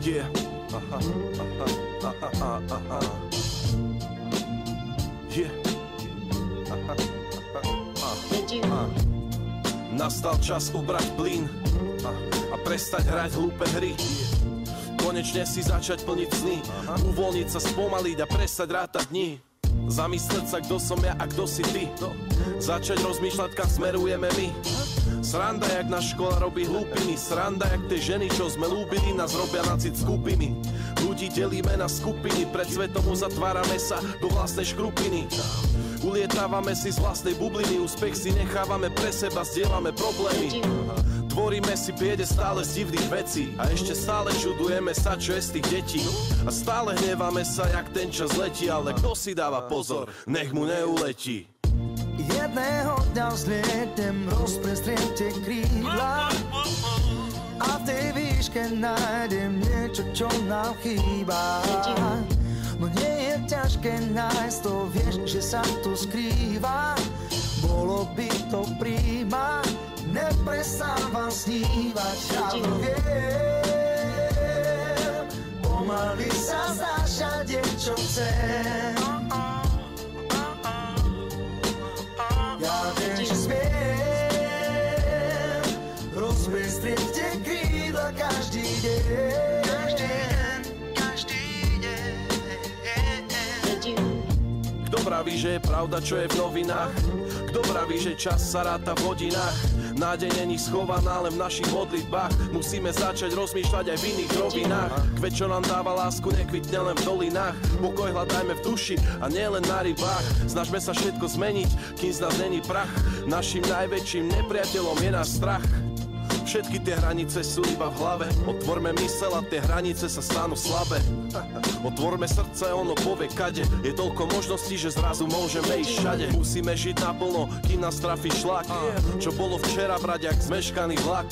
Yeah. Aha, aha, aha, aha, aha. Yeah. Aha, aha, aha. Nastal čas ubrať plyn a prestať hrať hlúpe hry. Konečne si začať plniť sny, uvoľniť sa, spomaliť a prestať rátať dni. Zamysleť sa, kto som ja a kto si ty. Začať rozmýšľať, kam smerujeme my. Sranda, jak naša škola robí hlúpiny. Sranda, jak tie ženy, čo sme ľúbili, nás robia na cit skupiny. Ľudí delíme na skupiny, pred svetom uzatvárame sa do vlastnej škrupiny. Ulietávame si z vlastnej bubliny, úspech si nechávame pre seba, zdieľame problémy. Tvoríme si biede stále z divných vecí a ešte stále čudujeme sa, čo je z tých detí. A stále hneváme sa, jak ten čas letí, ale kto si dáva pozor, nech mu neuletí. Jedného dňa vzliednem, rozprestriem tie krídla a v tej výške nájdem niečo, čo nám chýba. No nie je ťažké nájsť to, vieš, že sa tu skrýva. Bolo by to príjma, neprestávam snívať, ja to viem. Pomaly sa zdáš a deň, čo chcem. Ja viem, že smiem rozprestrieť tie krídla každý deň. Kto vraví, že je pravda, čo je v novinách? Kto vraví, že čas sa ráta v hodinách? Nádej není schovaná len v našich modlitbách. Musíme začať rozmýšľať aj v iných rovinách. Kveť, čo nám dáva lásku, nekvitne len v dolinách. Pokoj hľadajme v duši a nielen na rybách. Snažme sa všetko zmeniť, kým z nás není prach. Našim najväčším nepriateľom je náš strach. Všetky tie hranice sú iba v hlave. Otvorme mysel a tie hranice sa stanú slabé. Otvorme srdce, ono povie kade. Je toľko možností, že zrazu môžeme ísť všade. Musíme žiť naplno, kým nás trafí šlak. Čo bolo včera, brať jak zmeškaný vlak.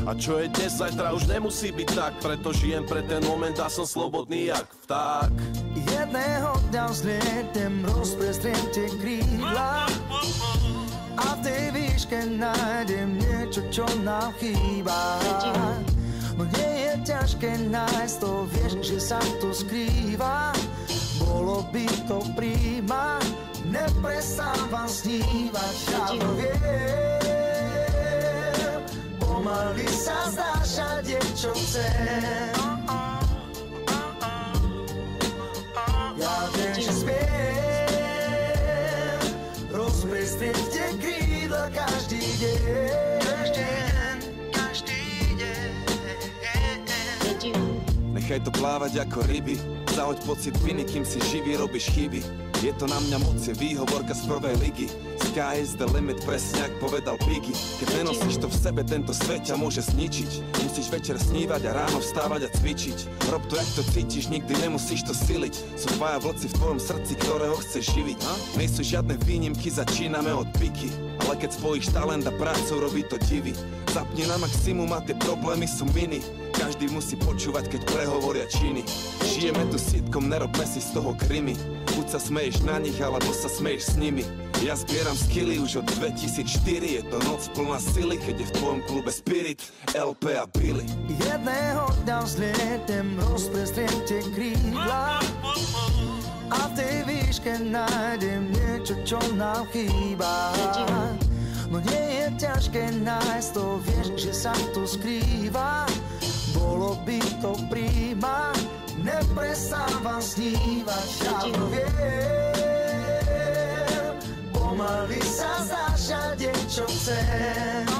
A čo je dnes, zajtra už nemusí byť tak. Preto žijem pre ten moment a som slobodný jak vták. Jedného dňa vzliednem, rozprestriem tie krídla a v tej výške nájdem niečo, čo nám chýba. No nie je ťažké nájsť to, vieš, že sa tu skrýva. Bolo by to príjma, neprestávam snívať, ja to viem. Pomaly sa zdáš a deň, čo chcem. Ja viem, že smiem rozprestrieť tie krídla každý deň. Nechaj to plávať ako ryby, zahoď pocit viny, kým si živý, robíš chyby. Je to na mňa moc, je výhovorka z prvej ligy. Sky is the limit, presne ak povedal Biggie. Keď nenosíš to v sebe, tento svet ťa môže zničiť. Musíš večer snívať a ráno vstávať a cvičiť. Rob to, jak to cítiš, nikdy nemusíš to siliť. Sú dvaja vlci v tvojom srdci, ktorého chceš živiť. Nejsú žiadne výnimky, začíname od piky. Ale keď spojíš talent a prácu, robí to divy. Zapni na maximum a tie problémy sú mini. Každý musí počúvať, keď prehovoria činy. Žijeme tu sitcom, nerobme si z toho krimi. Buď sa smeješ na nich, alebo sa smeješ s nimi. Ja zbieram skilly už od 2004. Je to noc plná sily, keď je v tvojom klube Spirit, LP a Billy. Jedného dňa vzliednem, rozprestriem tie krídla a v tej výške nájdem niečo, čo nám chýba. No nie je ťažké nájsť to, vieš, že sa tu skrýva. Bolo by to príjma, neprestávam snívať, ja to viem. Pomaly sa zdáš a deň, čo chcem.